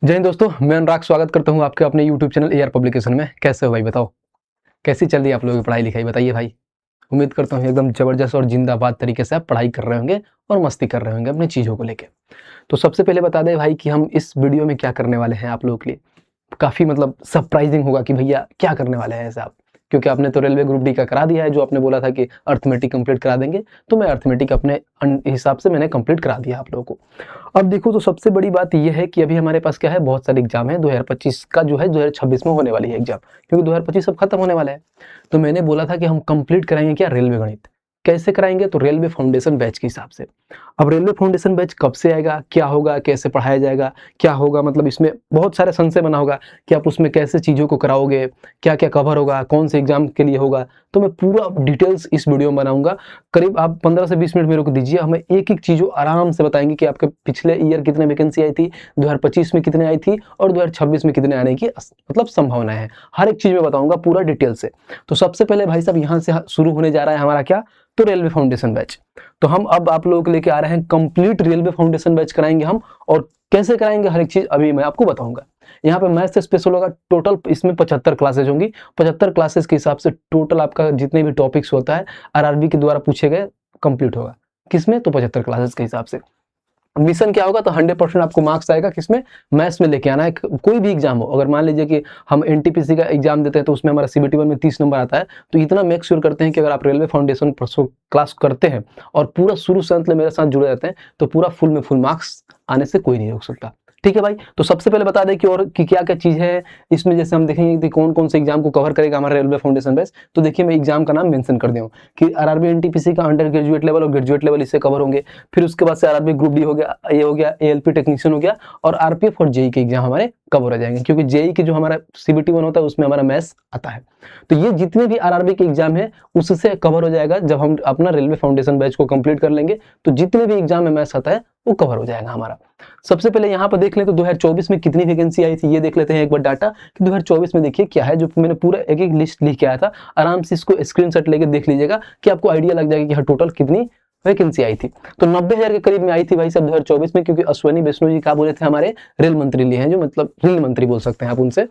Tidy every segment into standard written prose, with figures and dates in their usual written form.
जय हिंद दोस्तों, मैं अनुराग स्वागत करता हूं आपके अपने YouTube चैनल एआर पब्लिकेशन में। कैसे हो भाई बताओ? कैसी चल रही है आप लोगों की पढ़ाई लिखाई बताइए भाई? उम्मीद करता हूं एकदम ज़बरदस्त और जिंदाबाद तरीके से आप पढ़ाई कर रहे होंगे और मस्ती कर रहे होंगे अपनी चीज़ों को लेके। तो सबसे पहले बता दें भाई कि हम इस वीडियो में क्या करने वाले हैं आप लोगों के लिए। काफ़ी मतलब सरप्राइज़िंग होगा कि भैया क्या करने वाले हैं ऐसा आप? क्योंकि आपने तो रेलवे ग्रुप डी का करा दिया है, जो आपने बोला था कि अरिथमेटिक कंप्लीट करा देंगे, तो मैं अरिथमेटिक अपने हिसाब से मैंने कंप्लीट करा दिया आप लोगों को। अब देखो तो सबसे बड़ी बात ये है कि अभी हमारे पास क्या है, बहुत सारे एग्ज़ाम है 2025 का जो है 2026 में होने वाली है एग्ज़ाम, क्योंकि 2025 अब खत्म होने वाला है। तो मैंने बोला था कि हम कंप्लीट कराएँगे क्या रेलवे गणित। कैसे कराएँगे? तो रेलवे फाउंडेशन बैच के हिसाब से। अब रेलवे फाउंडेशन बैच कब से आएगा, क्या होगा, कैसे पढ़ाया जाएगा, क्या होगा, मतलब इसमें बहुत सारे संशय बना होगा कि आप उसमें कैसे चीज़ों को कराओगे, क्या-क्या कवर होगा, कौन से एग्ज़ाम के लिए होगा। तो मैं पूरा डिटेल्स इस वीडियो में बनाऊँगा। करीब आप 15 से 20 मिनट मेरे को दीजिए, हमें एक-एक चीज़ों आराम से बताएँगे कि आपके पिछले ईयर कितने वैकेंसी आई थी, 2025 में कितने आई थी और 2026 में कितने आने की मतलब संभावनाएँ हैं। हर एक चीज़ मैं बताऊँगा पूरा डिटेल से। तो सबसे पहले भाई साहब यहाँ से शुरू होने जा रहा है हमारा क्या? तो रेलवे फाउंडेशन बैच। तो हम अब आप लोगों को लेके आ रहे हैं कंप्लीट रेलवे फाउंडेशन बैच कराएँगे हम, और कैसे कराएँगे हर एक चीज़ अभी मैं आपको बताऊँगा। यहाँ पे मैथ्स स्पेशल होगा, टोटल इसमें 75 क्लासेज होंगी। 75 क्लासेस के हिसाब से टोटल आपका जितने भी टॉपिक्स होता है आरआरबी के द्वारा पूछे गए कंप्लीट होगा। किसमें? तो 75 क्लासेस के हिसाब से। मिशन क्या होगा? तो 100% आपको मार्क्स आएगा किसमें? मैथ्स में लेके आना है। कोई भी एग्जाम हो, अगर मान लीजिए कि हम एनटीपीसी का एग्जाम देते हैं तो उसमें हमारा सीबीटी 1 में 30 नंबर आता है, तो इतना मेक श्योर करते हैं कि अगर आप रेलवे फाउंडेशन क्लास करते हैं और पूरा शुरू से अंत तक मेरे साथ जुड़े रहते हैं, तो पूरा फुल में फुल मार्क्स आने से कोई नहीं रोक सकता। ठीक है भाई? तो सबसे पहले बता दें कि और कि क्या-क्या चीज़ है इसमें। जैसे हम देखेंगे कि कौन-कौन से एग्जाम को कवर करेगा हमारा रेलवे फाउंडेशन बैच। तो देखिए मैं एग्जाम का नाम मेंशन कर दिया हूँ कि आरआरबी एनटीपीसी का अंडर ग्रेजुएट लेवल और ग्रेजुएट लेवल इससे कवर होंगे। फिर उसके बाद से आरआरबी ग्रुप डी हो गया, ये हो गया, एएलपी टेक्नीशियन हो गया, और आरपीएफ और जेईई के एग्जाम हमारे कवर हो जाएंगे, क्योंकि जेईई की जो हमारा सीबीटी 1 होता है उसमें हमारा मैथ्स आता है। तो ये जितने भी आरआरबी के एग्जाम है उससे कवर हो जाएगा। जब हम अपना रेलवे फाउंडेशन बैच को कंप्लीट कर लेंगे तो जितने भी एग्जाम में मैथ्स आता है वो कवर हो जाएगा हमारा। सबसे पहले यहाँ पर देख लें तो 2024 में कितनी वैकेंसी आई थी, ये देख लेते हैं एक बार डाटा कि 2024 में देखिए क्या है, जो मैंने पूरा एक-एक लिस्ट लिख के आया था। आराम से इसको स्क्रीनशॉट लेके देख लीजिएगा कि आपको आइडिया लग जाएगा कि हाँ टोटल कितनी वैकेंसी आई थी। तो 90,000 के करीब में आई थी भाई साहब 2024 में, क्योंकि अश्विनी वैष्णव जी क्या बोले थे, हमारे रेल मंत्री लिए हैं, जो मतलब रेल मंत्री बोल सकते हैं आप उनसे,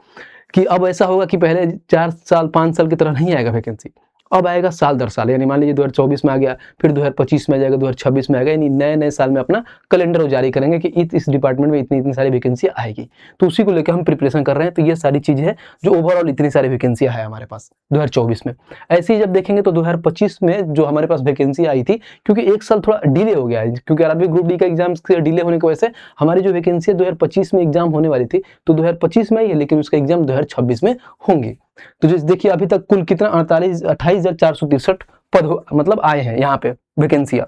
कि अब ऐसा होगा कि पहले 4 साल 5 साल की तरह नहीं आएगा वैकेंसी, अब आएगा साल दर साल। यानी मान लीजिए 2024 में आ गया, फिर 2025 में आ जाएगा, 2026 में आएगा, यानी नए-नए साल में अपना कैलेंडर वो जारी करेंगे कि इस डिपार्टमेंट में इतनी-इतनी सारी वैकेंसी आएगी। तो उसी को लेकर हम प्रिपरेशन कर रहे हैं। तो ये सारी चीज़ है जो ओवरऑल इतनी सारी वैकेंसी है हमारे पास 2024 में। ऐसे ही जब देखेंगे तो 2025 में जो हमारे पास वैकेंसी आई थी, क्योंकि एक साल थोड़ा डिले हो गया है, क्योंकि आरआरबी ग्रुप डी का एग्जाम डिले होने की वजह से हमारी जो वैकेंसी है 2025 में एग्जाम होने वाली थी, तो 2025 में ही है, लेकिन उसका एग्जाम 2026 में होंगे। तो जैसे देखिए अभी तक कुल कितना 28,463 पद मतलब आए हैं यहाँ पे वैकेंसियाँ।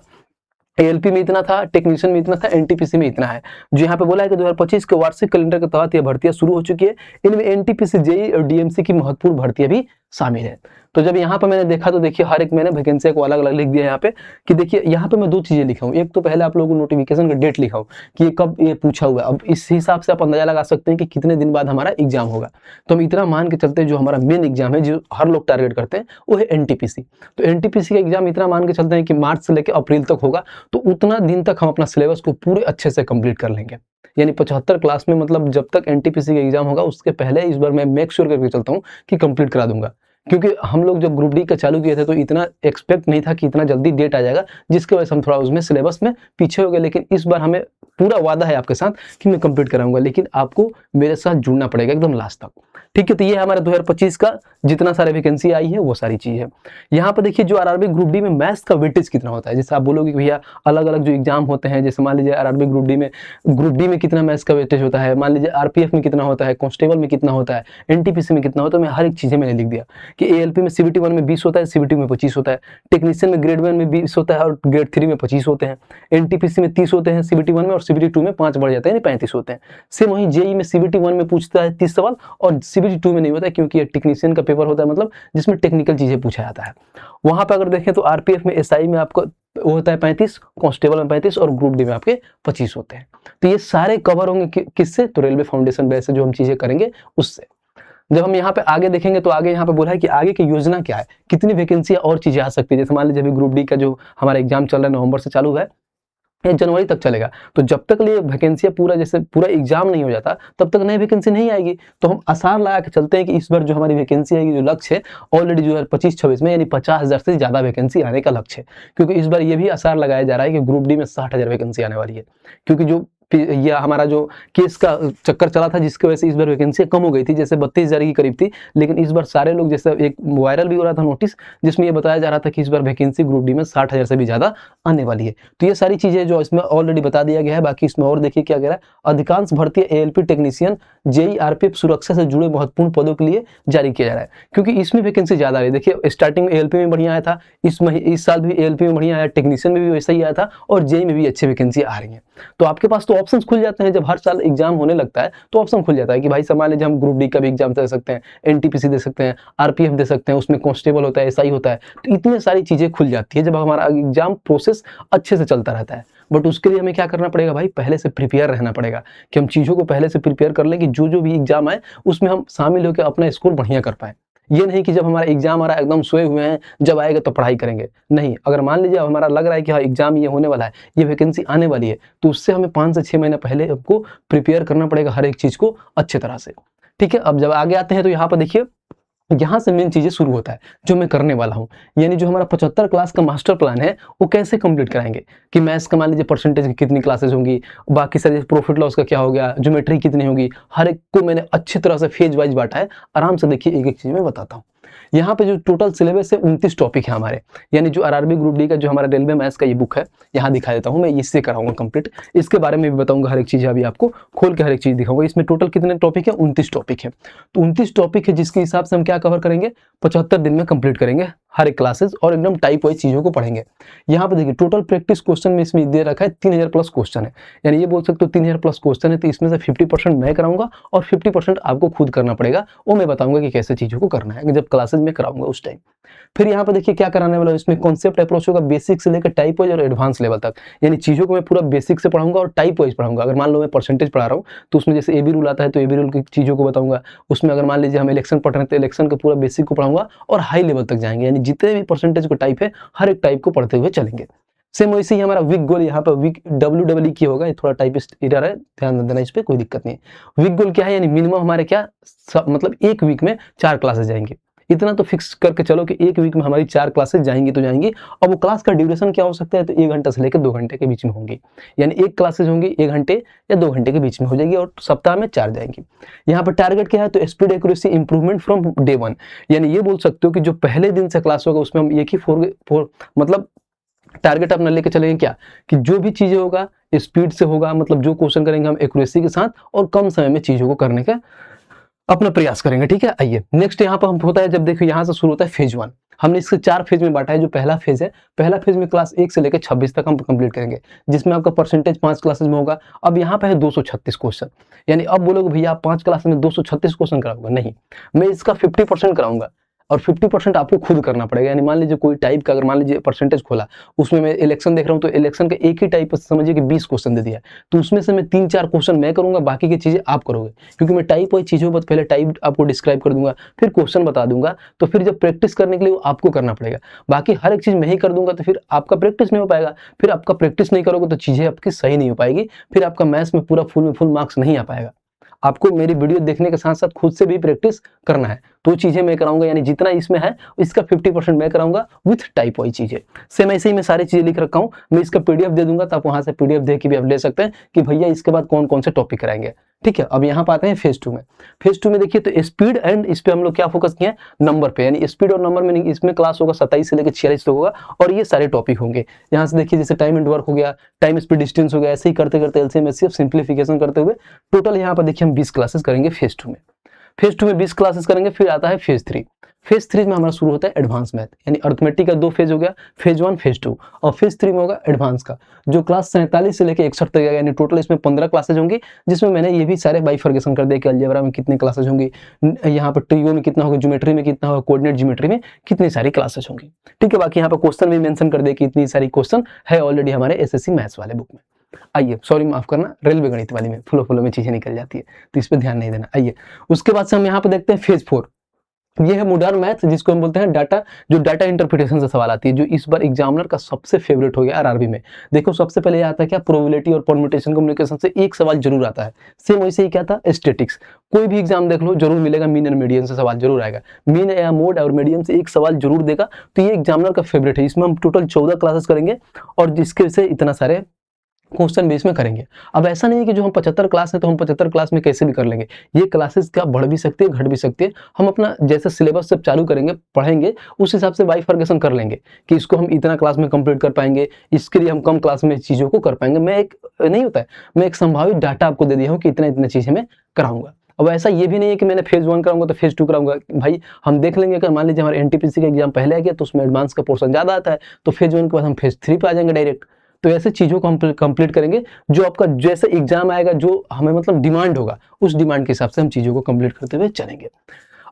एएलपी में इतना था, टेक्नीशियन में इतना था, एनटीपीसी में इतना है। जो यहाँ पे बोला है कि 2025 के वार्षिक कैलेंडर के तहत ये भर्तियां शुरू हो चुकी है। इनमें एनटीपीसी, जेईई और डीएमसी की महत्वपूर्ण भर्तियां भी शामिल है। तो जब यहाँ पे मैंने देखा तो देखिए हर एक मैंने वैकेंसी को अलग अलग लिख दिया यहाँ पे, कि देखिए यहाँ पे मैं 2 चीजें लिखा हूँ। एक तो पहले आप लोगों को नोटिफिकेशन का डेट लिखा हूँ कि ये कब ये पूछा हुआ है। अब इस हिसाब से आप अंदाजा लगा सकते हैं कि कितने दिन बाद हमारा एग्जाम होगा। तो हम इतना मान के चलते हैं जो हमारा मेन एग्जाम है, जो हर लोग टारगेट करते हैं, वो है एनटीपीसी। तो एनटीपीसी का एग्जाम इतना मान के चलते हैं कि मार्च से लेकर अप्रैल तक होगा। तो उतना दिन तक हम अपना सिलेबस को पूरे अच्छे से कंप्लीट कर लेंगे। यानी 75 क्लास में, मतलब जब तक एनटीपीसी का एग्जाम होगा उसके पहले इस बार मैं मेक श्योर करके चलता हूँ कि कंप्लीट करा दूंगा। क्योंकि हम लोग जब ग्रुप डी का चालू किए थे तो इतना एक्सपेक्ट नहीं था कि इतना जल्दी डेट आ जाएगा, जिसकी वजह से हम थोड़ा उसमें सिलेबस में पीछे हो गए। लेकिन इस बार हमें पूरा वादा है आपके साथ कि मैं कंप्लीट कराऊंगा, लेकिन आपको मेरे साथ जुड़ना पड़ेगा एकदम लास्ट तक। ठीक है? तो ये हमारा 2025 का जितना सारे वैकेंसी आई है वो सारी चीज है। यहाँ पर देखिए जो आरआरबी ग्रुप डी में मैथ्स का वेटेज कितना होता है। जैसे आप बोलोगे कि भैया अलग अलग जो एग्जाम होते हैं, जैसे मान लीजिए आरआरबी ग्रुप डी में कितना मैथ्स का वेटेज होता है, मान लीजिए आरपीएफ में कितना होता है, कांस्टेबल में कितना होता है, एनटीपीसी में कितना होता है, मैं हर एक चीजें मैंने लिख दिया कि एएलपी में सीबीटी 1 में 20 होता है, सीबीटी में 25 होता है, टेक्नीशियन में ग्रेड 1 में 20 होता है और ग्रेड 3 में 25 होते हैं, एनटीपीसी में 30 होते हैं सीबीटी 1 में, और सीबीटी 2 में 5 बढ़ जाते हैं, यानी 35 होते हैं। सेम वहीं जेईई में सीबीटी 1 में पूछता है 30 सवाल और सीबीटी 2 में नहीं होता है, क्योंकि ये टेक्नीशियन का पेपर होता है, मतलब जिसमें टेक्निकल चीजें पूछा जाता है। वहां पर अगर देखें तो आरपीएफ में, एसआई में आपको वो होता है 35, कांस्टेबल में 35 और ग्रुप डी में आपके 25 होते हैं। तो ये सारे कवर होंगे किससे? तो रेलवे फाउंडेशन बेस से जो हम चीजें करेंगे उससे। जब हम यहाँ पे आगे देखेंगे तो आगे यहाँ पे बोला है कि आगे की योजना क्या है, कितनी वैकेंसी और चीजें आ सकती है। जैसे मान लीजिए अभी ग्रुप डी का जो हमारा एग्जाम चल रहा है, नवंबर से चालू है, ये जनवरी तक चलेगा। तो जब तक ये वैकेंसियाँ पूरा जैसे पूरा एग्जाम नहीं हो जाता तब तक नई वैकेंसी नहीं आएगी। तो हम आसार लगा के चलते हैं कि इस बार जो हमारी वैकेंसी आएगी, जो लक्ष्य है ऑलरेडी जो है 25-26 में यानी 50,000 से ज़्यादा वैकेंसी आने का लक्ष्य है। क्योंकि इस बार ये भी आसार लगाया जा रहा है कि ग्रुप डी में 60,000 वैकेंसी आने वाली है। क्योंकि जो ये हमारा जो केस का चक्कर चला था जिसकी वजह से इस बार वैकेंसी कम हो गई थी, जैसे 32,000 के करीब थी, लेकिन इस बार सारे लोग, जैसे एक वायरल भी हो रहा था नोटिस जिसमें ये बताया जा रहा था कि इस बार वैकेंसी ग्रुप डी में 60,000 से भी ज़्यादा आने वाली है। तो ये सारी चीज़ें जो इसमें ऑलरेडी बता दिया गया है। बाकी इसमें और देखिए क्या कह रहा है, अधिकांश भर्ती एएलपी टेक्नीशियन, जेई, आरपीएफ सुरक्षा से जुड़े महत्वपूर्ण पदों के लिए जारी किया जा रहा है, क्योंकि इसमें वैकेंसी ज़्यादा आ रही है। देखिए स्टार्टिंग में एएलपी में बढ़िया आया था, इस साल भी एएलपी में बढ़िया आया, टेक्नीशियन में भी वैसा ही आया था और जेई में भी अच्छी वैकेंसी आ रही है। तो आपके पास तो ऑप्शंस खुल जाते हैं। जब हर साल एग्जाम होने लगता है तो ऑप्शन खुल जाता है कि भाई मान लीजिए हम ग्रुप डी का भी एग्जाम दे सकते हैं, एनटीपीसी दे सकते हैं, आरपीएफ दे सकते हैं, उसमें कांस्टेबल होता है, एसआई होता है। तो इतनी सारी चीजें खुल जाती है जब हमारा एग्जाम प्रोसेस अच्छे से चलता रहता है। बट उसके लिए हमें क्या करना पड़ेगा भाई, पहले से प्रिपेयर रहना पड़ेगा कि हम चीज़ों को पहले से प्रिपेयर कर लें कि जो भी एग्जाम आए उसमें हम शामिल होकर अपना स्कोर बढ़िया कर पाएँ। ये नहीं कि जब हमारा एग्जाम आ रहा है एकदम सोए हुए हैं, जब आएगा तो पढ़ाई करेंगे। नहीं, अगर मान लीजिए हमारा लग रहा है कि हाँ एग्जाम ये होने वाला है, ये वैकेंसी आने वाली है, तो उससे हमें 5 से 6 महीने पहले हमको प्रिपेयर करना पड़ेगा हर एक चीज़ को अच्छे तरह से। ठीक है, अब जब आगे आते हैं तो यहाँ पर देखिए, यहाँ से मेन चीज़ें शुरू होता है जो मैं करने वाला हूँ। यानी जो हमारा 75 क्लास का मास्टर प्लान है वो कैसे कंप्लीट कराएंगे, कि मैथ्स का मान लीजिए परसेंटेज की कितनी क्लासेस होंगी, बाकी सारे प्रॉफिट लॉस का क्या हो गया, ज्योमेट्री कितनी होगी, हर एक को मैंने अच्छी तरह से फेज वाइज बांटा है। आराम से देखिए, एक एक चीज़ मैं बताता हूँ। यहाँ पे जो टोटल सिलेबस है 29 टॉपिक है हमारे, यानी जो आरआरबी ग्रुप डी का जो हमारा रेलवे मैथ्स का ये बुक है, यहाँ दिखा देता हूँ मैं, इससे कराऊंगा कंप्लीट। इसके बारे में भी बताऊंगा, हर एक चीज़ अभी आपको खोल के हर एक चीज़ दिखाऊंगा। इसमें टोटल कितने टॉपिक है, 29 टॉपिक है। तो 29 टॉपिक है जिसके हिसाब से हम क्या कवर करेंगे, 75 दिन में कंप्लीट करेंगे हर एक क्लासेस और एकदम टाइप वाइज चीज़ों को पढ़ेंगे। यहाँ पे देखिए टोटल प्रैक्टिस क्वेश्चन में इसमें दे रखा है 3000 प्लस क्वेश्चन है, यानी ये बोल सकते हो 3000 प्लस क्वेश्चन है। तो इसमें से 50% मैं कराऊंगा और 50% आपको खुद करना पड़ेगा। वो मैं बताऊंगा कि कैसे चीज़ों को करना है जब क्लासेस में कराऊंगा उस टाइम। फिर यहाँ पे देखिए क्या कराने वाला है, इसमें कॉन्सेप्ट अप्रोच होगा बेसिक से लेकर टाइप वाइज और एडवांस लेवल तक। यानी चीज़ों को मैं पूरा बेसिक से पढ़ाऊंगा और टाइप वाइज पढ़ाऊंगा। अगर मान लो मैं परसेंटेज पढ़ा रहा हूँ तो उसमें जैसे एबी रूल आता है तो एबी रूल की चीज़ों को बताऊंगा। उसमें अगर मान लीजिए हम इलेक्शन पढ़ रहे हैं तो इलेक्शन का पूरा बेसिक को पढ़ाऊंगा और हाई लेवल तक जाएंगे, यानी जितने भी परसेंटेज को टाइप है हर एक टाइप को पढ़ते हुए चलेंगे। सेम वैसे ही हमारा वीक गोल यहाँ पर वीक डब्ल्यू की होगा, ये थोड़ा टाइपिस्ट एरर है, ध्यान देना इस पर, कोई दिक्कत नहीं है। वीक गोल क्या है, यानी मिनिमम हमारे क्या मतलब एक वीक में 4 क्लासेस जाएंगे। इतना तो फिक्स करके चलो कि एक वीक में हमारी 4 क्लासेस जाएंगी तो जाएंगी। और वो क्लास का ड्यूरेशन क्या हो सकता है, तो 1 घंटा से लेकर 2 घंटे के बीच में होंगी। यानी एक क्लासेस होंगी 1 घंटे या 2 घंटे के बीच में हो जाएगी और सप्ताह में 4 जाएंगी। यहाँ पर टारगेट क्या है, तो speed accuracy improvement from day 1। यानी ये बोल सकते हो कि जो पहले दिन से क्लास होगा उसमें हम एक ही मतलब टारगेट अपना लेके चलेंगे क्या, कि जो भी चीजें होगा स्पीड से होगा, मतलब जो क्वेश्चन करेंगे हम एक्यूरेसी के साथ और कम समय में चीजों को करने का अपना प्रयास करेंगे। ठीक है, आइए नेक्स्ट यहाँ पर हम होता है, जब देखो यहाँ से शुरू होता है फेज 1। हमने इसके 4 फेज में बांटा है। जो पहला फेज है, पहला फेज में क्लास 1 से लेकर 26 तक हम कंप्लीट करेंगे, जिसमें आपका परसेंटेज 5 क्लासेस में होगा। अब यहाँ पे है 236 क्वेश्चन। यानी अब बोलोगे भैया आप 5 क्लास में 236 क्वेश्चन कराऊंगा, नहीं, मैं इसका 50% कराऊंगा और 50% आपको खुद करना पड़ेगा। यानी मान लीजिए कोई टाइप का अगर मान लीजिए परसेंटेज खोला, उसमें मैं इलेक्शन देख रहा हूँ तो इलेक्शन का एक ही टाइप समझिए कि 20 क्वेश्चन दे दिया, तो उसमें से मैं 3-4 क्वेश्चन मैं करूंगा, बाकी की चीजें आप करोगे। क्योंकि मैं टाइप वाइज चीजों पर पहले टाइप आपको डिस्क्राइब कर दूंगा, फिर क्वेश्चन बता दूंगा, तो फिर जब प्रैक्टिस करने के लिए आपको करना पड़ेगा। बाकी हर एक चीज मैं ही कर दूंगा तो फिर आपका प्रैक्टिस नहीं हो पाएगा। फिर आपका प्रैक्टिस नहीं करोगे तो चीजें आपकी सही नहीं हो पाएगी, फिर आपका मैथ्स में पूरा फुल मार्क्स नहीं आ पाएगा। आपको मेरी वीडियो देखने के साथ साथ खुद से भी प्रैक्टिस करना है, तो चीजें मैं कराऊंगा। यानी जितना इसमें है इसका 50% मैं कराऊंगा विथ टाइप वाइज चीजें। सेम ऐसे ही मैं सारी चीजें लिख रखा हूँ, मैं इसका पीडीएफ दे दूंगा, तो आप वहां से पीडीएफ देख के भी आप ले सकते हैं कि भैया इसके बाद कौन कौन से टॉपिक कराएंगे। ठीक है, अब यहाँ पे आते हैं फेज 2 में। फेज 2 में देखिए तो स्पीड एंड इस पे हम लोग क्या फोकस किए हैं, नंबर पे। यानी स्पीड और नंबर में इसमें क्लास होगा 27 से लेकर 46 तक होगा और ये सारे टॉपिक होंगे। यहाँ से देखिए जैसे टाइम एंड वर्क हो गया, टाइम स्पीड डिस्टेंस हो गया, ऐसे ही करते करते एलसीएम एचसीएफ सिंप्लीफिकेशन करते हुए टोटल यहाँ पर देखिए हम 20 क्लासेस करेंगे फेज 2 में। फेज 2 में 20 क्लासेस करेंगे। फिर आता है फेज 3। फेज 3 में हमारा शुरू होता है एडवांस मैथ, यानी अर्थमेटिक का 2 फेज हो गया, फेज 1 फेज 2, और फेज 3 में होगा एडवांस का, जो क्लास 47 से लेकर 61 तक, यानी टोटल इसमें 15 क्लासेज होंगी, जिसमें मैंने ये भी सारे बाइफर्केशन कर दिया कि अलजेब्रा में कितने क्लासेज होंगी, यहाँ पर ट्रियो में कितना होगा, ज्योमेट्री में कितना होगा, कोऑर्डिनेट ज्योमेट्री में कितनी सारी क्लासेज होंगी। ठीक है, बाकी यहाँ पर क्वेश्चन भी मेंशन कर दिया कि इतनी सारी क्वेश्चन है ऑलरेडी हमारे एसएससी मैथ्स वाले बुक में। आइए, सॉरी माफ करना, रेलवे गणित वाली में फ्लो में चीजें निकल जाती है, तो इस पर ध्यान नहीं देना। आइए उसके बाद से हम यहाँ पे देखते हैं फेज 4। ये है मॉडर्न मैथ्स, जिसको हम बोलते हैं डाटा, जो डाटा इंटरप्रिटेशन से सवाल आती है, जो इस बार एग्जामिनर का सबसे फेवरेट हो गया आरआरबी में। देखो सबसे पहले आता है क्या, प्रोबेबिलिटी और परम्यूटेशन कम्युनिकेशन से एक सवाल जरूर आता है। सेम वैसे ही क्या था, स्टैटिक्स। कोई भी एग्जाम देख लो जरूर मिलेगा, मीन एंड मीडियन से सवाल जरूर आएगा, मीन या मोड और मीडियन से एक सवाल जरूर देगा। तो ये एग्जामिनर का फेवरेट है। इसमें हम टोटल 14 क्लासेस करेंगे और जिसके से इतना सारे क्वेश्चन बेस में करेंगे। अब ऐसा नहीं है कि जो हम 75 क्लास है तो हम 75 क्लास में कैसे भी कर लेंगे। ये क्लासेस क्या बढ़ भी सकती है, घट भी सकती है। हम अपना जैसे सिलेबस सब चालू करेंगे, पढ़ेंगे, उस हिसाब से बाइफर्केशन कर लेंगे कि इसको हम इतना क्लास में कंप्लीट कर पाएंगे, इसके लिए हम कम क्लास में चीज़ों को कर पाएंगे। मैं एक नहीं होता है, मैं एक संभावित डाटा आपको दे दिया हूँ कि इतना चीज़ें मैं कराऊंगा। अब ऐसा ये भी नहीं है कि मैंने फेज 1 कराऊंगा तो फेज 2 कराऊंगा। भाई हम देख लेंगे कि मान लीजिए हमारे एनटीपीसी का एग्जाम पहले आ गया तो उसमें एडवांस का पोर्शन ज़्यादा आता है, तो फेज 1 के बाद हम फेज 3 पे आ जाएंगे डायरेक्ट। तो ऐसे चीज़ों को हम कंप्लीट करेंगे, जो आपका जैसे एग्जाम आएगा, जो हमें मतलब डिमांड होगा, उस डिमांड के हिसाब से हम चीज़ों को कंप्लीट करते हुए चलेंगे।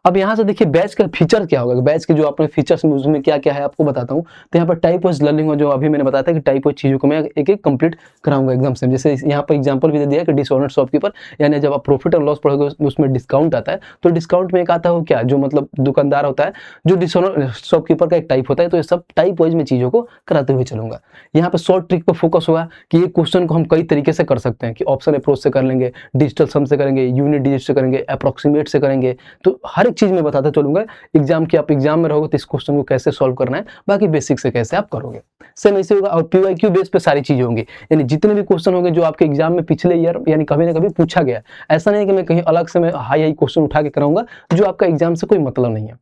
अब यहाँ से देखिए बैच का फीचर क्या होगा, बैच के जो आपने फीचर्स में उसमें क्या क्या है आपको बताता हूँ। तो यहाँ पर टाइप वाइज लर्निंग, जो अभी मैंने बताया था कि टाइप वाइज चीज़ों को मैं एक एक कंप्लीट कराऊंगा एकदम से। जैसे यहाँ पर एग्जांपल भी दे दिया कि डिसऑनर शॉपकीपर, यानी जब आप प्रॉफिट और लॉस पढ़ोगे उसमें डिस्काउंट आता है, तो डिस्काउंट में एक आता है क्या, जो मतलब दुकानदार होता है, जो डिसऑनर शॉपकीपर का एक टाइप होता है। तो ये सब टाइप वाइज में चीज़ों को कराते हुए चलूंगा। यहाँ पर शॉर्ट ट्रिक पर फोकस होगा कि ये क्वेश्चन को हम कई तरीके से कर सकते हैं, कि ऑप्शन अप्रोच से कर लेंगे, डिजिटल सम से करेंगे, यूनिट डिजिट से करेंगे, अप्रोक्सीमेट से करेंगे। तो हर एक चीज़ में बताता चलूंगा एग्जाम की, आप एग्जाम में रहोगे तो इस क्वेश्चन को कैसे सॉल्व करना है, बाकी बेसिक से कैसे आप करोगे, सेम ऐसे होगा। और पीवाईक्यू बेस पे सारी चीजें होंगी, यानी जितने भी क्वेश्चन होंगे जो आपके एग्जाम में पिछले ईयर यानी कभी ना कभी पूछा गया। ऐसा नहीं है कि मैं कहीं अलग से मैं हाई क्वेश्चन उठा के कराऊंगा जो आपका एग्जाम से कोई मतलब नहीं है।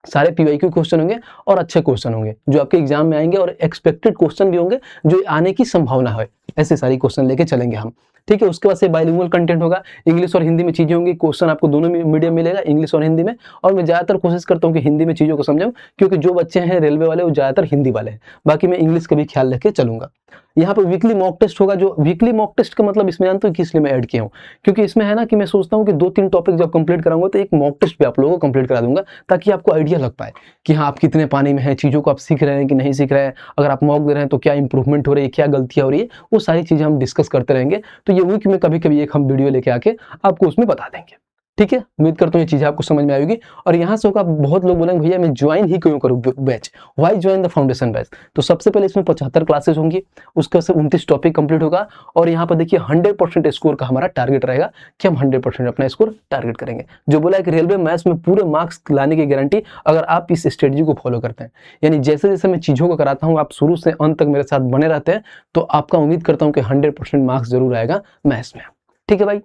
सारे पीवाईक्यू क्वेश्चन होंगे और अच्छे क्वेश्चन होंगे जो आपके एग्जाम में आएंगे, और एक्सपेक्टेड क्वेश्चन भी होंगे जो आने की संभावना है। ऐसे सारी क्वेश्चन लेके चलेंगे हम, ठीक है। उसके बाद से बाइलिंगुअल कंटेंट होगा, इंग्लिश और हिंदी में चीजें होंगी। क्वेश्चन आपको दोनों मीडियम मिलेगा, इंग्लिश और हिंदी में। और मैं ज्यादातर कोशिश करता हूँ कि हिंदी में चीजों को समझाऊं, क्योंकि जो बच्चे हैं रेलवे वाले वो ज्यादातर हिंदी वाले हैं। बाकी मैं इंग्लिश का भी ख्याल रख के चलूंगा। यहाँ पे वीकली मॉक टेस्ट होगा, जो वीकली मॉक टेस्ट का मतलब इसमें जानते हो कि इसलिए मैं ऐड किया हूँ, क्योंकि इसमें है ना कि मैं सोचता हूँ कि 2-3 टॉपिक जब कंप्लीट कराऊंगा तो एक मॉक टेस्ट भी आप लोगों को कंप्लीट करा दूंगा, ताकि आपको आइडिया लग पाए कि हाँ आप कितने पानी में हैं, चीज़ों को आप सीख रहे हैं कि नहीं सीख रहे हैं। अगर आप मॉक दे रहे हैं तो क्या इंप्रूवमेंट हो रही है, क्या गलतियाँ हो रही है, वो सारी चीज़ें हम डिस्कस करते रहेंगे। तो ये वीक में कभी कभी एक हम वीडियो लेके आके आपको उसमें बता देंगे, ठीक है। उम्मीद करता हूँ ये चीज़ें आपको समझ में आएगी। और यहाँ से होगा, बहुत लोग बोलेंगे भैया मैं ज्वाइन ही क्यों करूँ batch, why join the foundation batch. तो सबसे पहले इसमें 75 क्लासेस होंगी, उसके बाद 29 टॉपिक कंप्लीट होगा। और यहाँ पर देखिए 100% स्कोर का हमारा टारगेट रहेगा कि हम 100% अपना स्कोर टारगेट करेंगे। जो बोला है कि रेलवे मैथ्स में पूरे मार्क्स लाने की गारंटी, अगर आप इस स्ट्रेटजी को फॉलो करते हैं, यानी जैसे जैसे मैं चीज़ों को कराता हूँ, आप शुरू से अंत तक मेरे साथ बने रहते हैं, तो आपका उम्मीद करता हूँ कि 100% मार्क्स जरूर आएगा मैथ्स में, ठीक है भाई।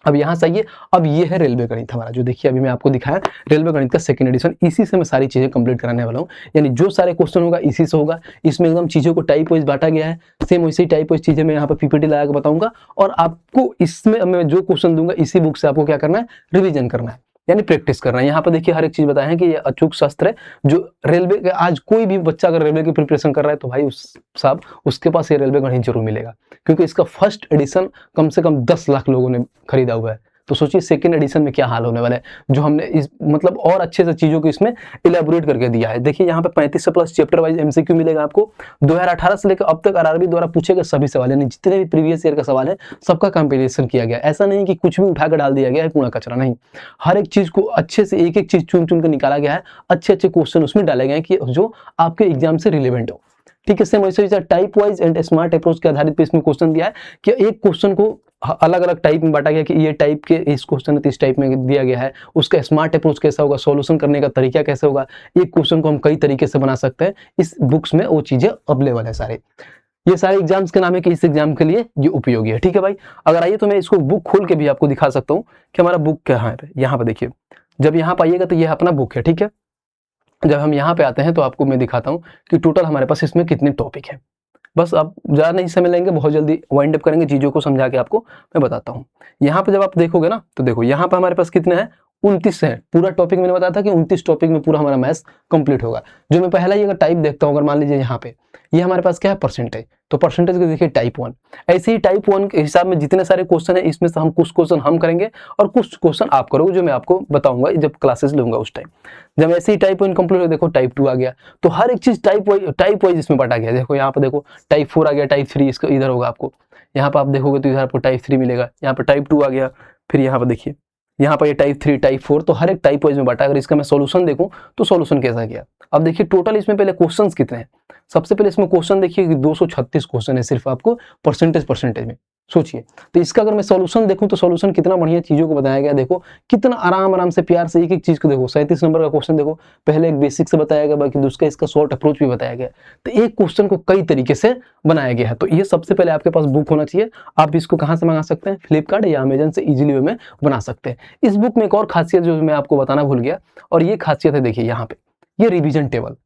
अब यहाँ से आइए, अब ये है रेलवे गणित हमारा, जो देखिए अभी मैं आपको दिखाया रेलवे गणित का सेकंड एडिशन। इसी से मैं सारी चीजें कंप्लीट कराने वाला हूँ, यानी जो सारे क्वेश्चन होगा इसी से होगा। इसमें एकदम चीजों को टाइप वाइज बांटा गया है, सेम वैसे ही टाइप वाइज चीजें मैं यहाँ पर पीपीटी लगा के बताऊंगा। और आपको इसमें मैं जो क्वेश्चन दूंगा इसी बुक से आपको क्या करना है, रिविजन करना है, यानी प्रैक्टिस करना है। यहाँ पर देखिए हर एक चीज बताया है कि ये अचूक शस्त्र है, जो रेलवे के, आज कोई भी बच्चा अगर रेलवे की प्रिपरेशन कर रहा है तो भाई साहब उसके पास ये रेलवे गणित जरूर मिलेगा, क्योंकि इसका फर्स्ट एडिशन कम से कम 10 लाख लोगों ने खरीदा हुआ है। तो सोचिए सेकंड एडिशन में क्या हाल होने वाला है, जो हमने इस मतलब और अच्छे से चीजों को इसमें इलेबोरेट करके दिया है। देखिए यहाँ पे 35 से प्लस चैप्टर वाइज एमसीक्यू मिलेगा आपको। 2018 से लेकर अब तक आरआरबी द्वारा पूछे गए सभी सवाल, यानी जितने भी प्रीवियस ईयर का सवाल है सबका कंपेरिजन किया गया। ऐसा नहीं कि कुछ भी उठा कर डाल दिया गया है कूड़ा कचरा, नहीं, हर एक चीज को अच्छे से एक एक चीज चुन चुन कर निकाला गया है। अच्छे अच्छे क्वेश्चन उसमें डाले गए हैं कि जो आपके एग्जाम से रिलेवेंट हो, ठीक है। सेम वैसे type wise and smart approach के आधारित पे इसमें क्वेश्चन दिया है कि एक क्वेश्चन को अलग अलग टाइप में बांटा गया कि ये टाइप के इस क्वेश्चन इस टाइप में दिया गया है, उसका स्मार्ट अप्रोच कैसा होगा, सॉल्यूशन करने का तरीका कैसे होगा, एक क्वेश्चन को हम कई तरीके से बना सकते हैं। इस बुक्स में वो चीजें अवेलेबल है सारे। ये सारे एग्जाम्स के नाम है कि इस एग्जाम के लिए ये उपयोगी है, ठीक है भाई। अगर आइए तो मैं इसको बुक खोल के भी आपको दिखा सकता हूँ कि हमारा बुक क्या है। यहाँ पर देखिए, जब यहाँ पर आइएगा तो ये अपना बुक है, ठीक है। जब हम यहाँ पे आते हैं तो आपको मैं दिखाता हूँ कि टोटल हमारे पास इसमें कितने टॉपिक हैं। बस आप ज़्यादा नहीं समय लेंगे, बहुत जल्दी वाइंड अप करेंगे, चीज़ों को समझा के आपको मैं बताता हूँ। यहाँ पे जब आप देखोगे ना तो देखो यहाँ पे हमारे पास कितने हैं, 29 है। पूरा टॉपिक मैंने बताया था कि 29 टॉपिक में पूरा हमारा मैथ्स कंप्लीट होगा। जो मैं पहला ही अगर टाइप देखता हूँ, अगर मान लीजिए यहाँ पे ये हमारे पास क्या है, परसेंटेज, तो परसेंटेज को देखिए टाइप 1। ऐसे ही टाइप 1 के हिसाब में जितने सारे क्वेश्चन है इसमें से हम कुछ क्वेश्चन हम करेंगे और कुछ क्वेश्चन आप करोगे, जो मैं आपको बताऊंगा जब क्लासेस लूंगा उस टाइम। जब ऐसे ही टाइप 1 कंप्लीट हो, देखो टाइप 2 आ गया। तो हर एक चीज टाइप वाइज इसमें बांटा गया। देखो यहाँ पे देखो टाइप 4 आ गया, टाइप 3 इसका इधर होगा आपको। यहाँ पे आप देखोगे तो इधर आपको टाइप 3 मिलेगा, यहाँ पे टाइप 2 आ गया। फिर यहाँ पे देखिए यहाँ पर ये टाइप 3, टाइप 4, तो हर एक टाइप वाइज में बांटा। अगर इसका मैं सॉल्यूशन देखूं तो सॉल्यूशन कैसा गया। अब देखिए टोटल इसमें पहले क्वेश्चंस कितने हैं। सबसे पहले इसमें क्वेश्चन देखिए कि 236 क्वेश्चन है सिर्फ आपको परसेंटेज में। सोचिए, तो इसका अगर मैं सॉल्यूशन देखूं तो सॉल्यूशन कितना बढ़िया चीजों को बताया गया। देखो कितना आराम से प्यार से एक एक चीज को देखो। 37 नंबर का क्वेश्चन देखो, पहले एक बेसिक से बताया गया, बाकी दूसरा इसका शॉर्ट अप्रोच भी बताया गया। तो एक क्वेश्चन को कई तरीके से बनाया गया है। तो ये सबसे पहले आपके पास बुक होना चाहिए। आप इसको कहाँ से मंगा सकते हैं, फ्लिपकार्ट या अमेजन से इजीली वे में बना सकते हैं। इस बुक में एक और खासियत जो मैं आपको बताना भूल गया, और ये खासियत है देखिए यहाँ पे, ये रिवीजन टेबल।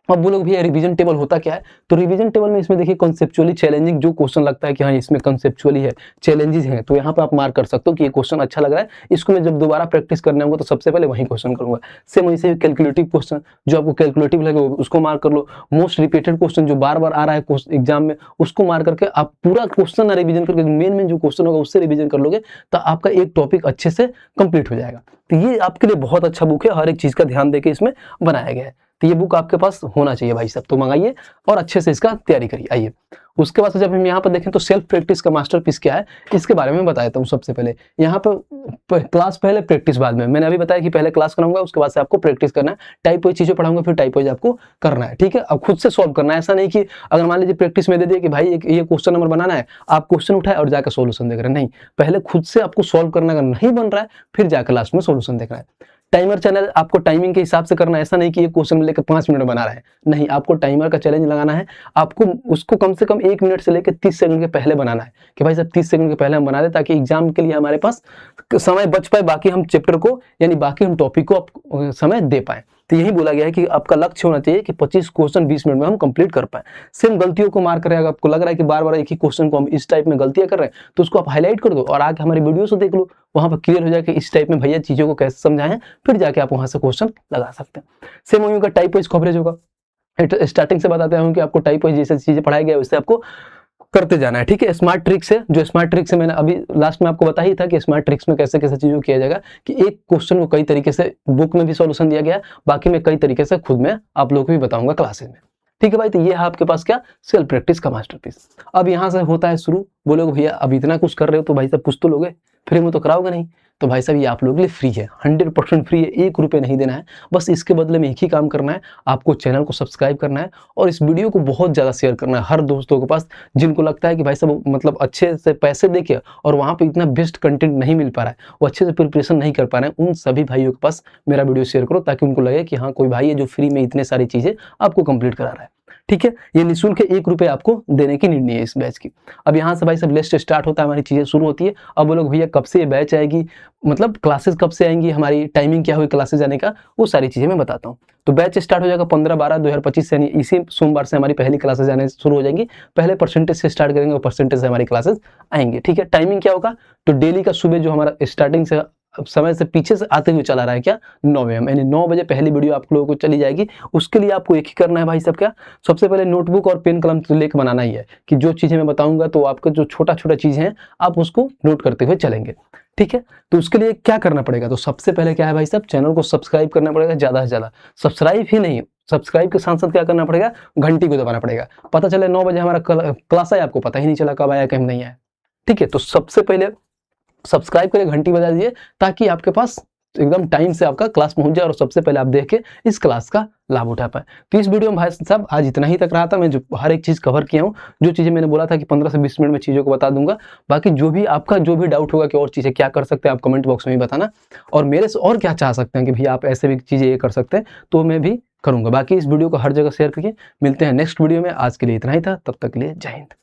अब बोलोगे भैया रिवीजन टेबल होता क्या है, तो रिवीजन टेबल में इसमें देखिए कॉन्सेप्चुअली चैलेंजिंग जो क्वेश्चन लगता है कि हाँ इसमें कॉन्सेप्चुअली है, चैलेंजेस हैं, तो यहाँ पे आप मार्क कर सकते हो कि ये क्वेश्चन अच्छा लग रहा है, इसको मैं जब दोबारा प्रैक्टिस करने होगा तो सबसे पहले वही क्वेश्चन करूंगा। सेम वहीं से कैलकुलेटिव क्वेश्चन जो आपको कैलकुलेटिव लगे उसको मार्क कर लो। मोस्ट रिपीटेड क्वेश्चन जो बार बार आ रहा है एग्जाम में उसको मार्क करके आप पूरा क्वेश्चन रिवीजन करके मेन जो क्वेश्चन होगा उससे रिवीजन कर लोगे तो आपका एक टॉपिक अच्छे से कंप्लीट हो जाएगा। तो ये आपके लिए बहुत अच्छा बुक है, हर एक चीज का ध्यान देके इसमें बनाया गया है। तो ये बुक आपके पास होना चाहिए भाई साहब, तो मंगाइए और अच्छे से इसका तैयारी करिए। आइए उसके बाद से जब हम यहाँ पर देखें तो सेल्फ प्रैक्टिस का मास्टरपीस क्या है इसके बारे में बताता हूँ। सबसे पहले यहाँ पर क्लास पहले प्रैक्टिस बाद में। मैंने अभी बताया कि पहले क्लास कराऊंगा उसके बाद से आपको प्रैक्टिस करना है। टाइप वाइज चीजें पढ़ाऊंगा फिर टाइप वाइज आपको करना है, ठीक है। अब खुद से सॉल्व करना है, ऐसा नहीं कि अगर मान लीजिए प्रैक्टिस में दे दिए कि भाई ये क्वेश्चन नंबर बनाना है, आप क्वेश्चन उठाए और जाकर सोल्यूशन देख रहे हैं, नहीं, पहले खुद से आपको सॉल्व करना, अगर नहीं बन रहा है फिर जाकर लास्ट में सोल्यूशन देखना है। टाइमर चैनल आपको टाइमिंग के हिसाब से करना है, ऐसा नहीं कि ये क्वेश्चन लेकर 5 मिनट बना रहा है, नहीं, आपको टाइमर का चैलेंज लगाना है। आपको उसको कम से कम 1 मिनट से लेकर 30 सेकंड के पहले बनाना है कि भाई साहब 30 सेकंड के पहले हम बना दे ताकि एग्जाम के लिए हमारे पास समय बच पाए, बाकी हम चैप्टर को यानी बाकी हम टॉपिक को समय दे पाए। तो यही बोला गया है कि आपका लक्ष्य होना चाहिए कि 25 क्वेश्चन 20 मिनट में हम कंप्लीट कर पाए। सेम गलतियों को मार्क करें, अगर आपको लग रहा है कि बार बार एक ही क्वेश्चन को हम इस टाइप में गलतियां कर रहे हैं तो उसको आप हाईलाइट कर दो और आगे हमारी वीडियो से देख लो, वहां पर क्लियर हो जाए कि इस टाइप में भैया चीजों को कैसे समझाएं, फिर जाके आप वहां से क्वेश्चन लगा सकते हैं। सेम वही का टाइप वाइज कवरेज होगा। स्टार्टिंग से बताते हैं कि आपको टाइप वाइज जैसे चीजें पढ़ाई गया वैसे आपको करते जाना है, ठीक है। स्मार्ट ट्रिक्स है, जो स्मार्ट ट्रिक्स है मैंने अभी लास्ट में आपको बताया ही था कि स्मार्ट ट्रिक्स में कैसे कैसे चीजों किया जाएगा कि एक क्वेश्चन को कई तरीके से बुक में भी सॉल्यूशन दिया गया, बाकी मैं कई तरीके से खुद में आप लोगों को भी बताऊंगा क्लासेस में, ठीक है भाई। तो ये है आपके पास क्या, सेल्फ प्रैक्टिस का मास्टरपीस। अब यहाँ से होता है शुरू। बोलोगे भैया अब इतना कुछ कर रहे हो तो भाई साहब कुछ तो लोगे, फ्री में तो कराओगे नहीं, तो भाई साहब ये आप लोगों के लिए फ्री है, 100% फ्री है, 1 रुपये नहीं देना है। बस इसके बदले में एक ही काम करना है, आपको चैनल को सब्सक्राइब करना है और इस वीडियो को बहुत ज़्यादा शेयर करना है हर दोस्तों के पास जिनको लगता है कि भाई साहब मतलब अच्छे से पैसे देके और वहाँ पे इतना बेस्ट कंटेंट नहीं मिल पा रहा है, वो अच्छे से प्रिपरेशन नहीं कर पा रहे हैं, उन सभी भाइयों के पास मेरा वीडियो शेयर करो ताकि उनको लगे कि हाँ कोई भाई है जो फ्री में इतने सारी चीज़ें आपको कंप्लीट करा रहा है, ठीक है। ये निःशुल्क 1 रुपये आपको देने की निर्णय है इस बैच की। अब यहाँ से भाई सब लिस्ट स्टार्ट होता है, हमारी चीजें शुरू होती है। अब वो लोग भैया कब से ये बैच आएगी, मतलब क्लासेस कब से आएंगी, हमारी टाइमिंग क्या हुई क्लासेस जाने का, वो सारी चीजें मैं बताता हूँ। तो बैच स्टार्ट हो जाएगा 15/12/2025 से, यानी इसी सोमवार से हमारी पहली क्लासेस आने शुरू हो जाएंगी। पहले परसेंटेज से स्टार्ट करेंगे और परसेंटेज से हमारी क्लासेस आएंगे, ठीक है। टाइमिंग क्या होगा, तो डेली का सुबह जो हमारा स्टार्टिंग से समय से पीछे से आते हुए चला रहा है क्या, 9 AM, यानी 9 बजे पहली वीडियो आप लोगों को चली जाएगी। उसके लिए आपको एक ही करना है भाई साहब, क्या, सबसे पहले नोटबुक और पेन कलम लेकर बनाना ही है कि जो चीजें मैं बताऊंगा तो आपका जो छोटा छोटा चीजें हैं आप उसको नोट करते हुए चलेंगे, ठीक है। तो उसके लिए क्या करना पड़ेगा, तो सबसे पहले क्या है भाई साहब, चैनल को सब्सक्राइब करना पड़ेगा ज्यादा से ज्यादा। सब्सक्राइब ही नहीं, सब्सक्राइब के साथ साथ क्या करना पड़ेगा, घंटी को दबाना पड़ेगा। पता चले 9 बजे हमारा क्लास है, आपको पता ही नहीं चला कब आया कब नहीं आया, ठीक है। तो सबसे पहले सब्सक्राइब करिए, घंटी बजा दीजिए ताकि आपके पास एकदम टाइम से आपका क्लास पहुंच जाए और सबसे पहले आप देख के इस क्लास का लाभ उठा पाए। तो इस वीडियो में भाई साहब आज इतना ही तक रहा था, मैं जो हर एक चीज़ कवर किया हूँ, जो चीज़ें मैंने बोला था कि 15 से 20 मिनट में चीज़ों को बता दूंगा। बाकी जो भी आपका जो भी डाउट होगा कि और चीज़ें क्या कर सकते हैं आप कमेंट बॉक्स में भी बताना, और मेरे से और क्या चाह सकते हैं कि भैया आप ऐसे भी चीज़ें ये कर सकते हैं तो मैं भी करूँगा। बाकी इस वीडियो को हर जगह शेयर करिए। मिलते हैं नेक्स्ट वीडियो में, आज के लिए इतना ही था, तब तक के लिए जय हिंद।